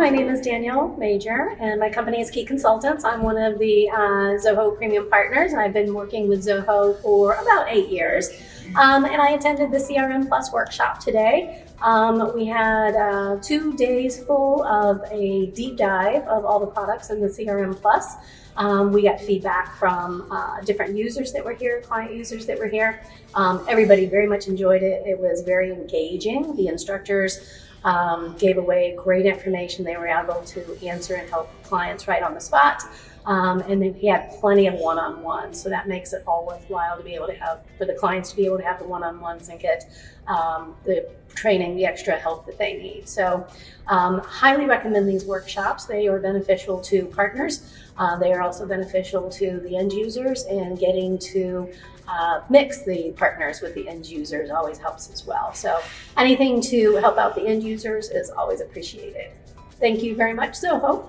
my name is Danielle Major, and my company is Key Consultants. I'm one of the Zoho Premium Partners, and I've been working with Zoho for about 8 years. And I attended the CRM Plus workshop today. We had 2 days full of a deep dive of all the products in the CRM Plus. We got feedback from different users that were here, client users that were here. Everybody very much enjoyed it. It was very engaging. The instructors gave away great information. They were able to answer and help clients right on the spot. And then we had plenty of one-on-one, so that makes it all worthwhile to be able to have, for the clients to be able to have the one-on-ones and get the training, the extra help that they need. So highly recommend these workshops. They are beneficial to partners. They are also beneficial to the end users, and getting to mix the partners with the end users always helps as well. So anything to help out the end users is always appreciated. Thank you very much, Zoho.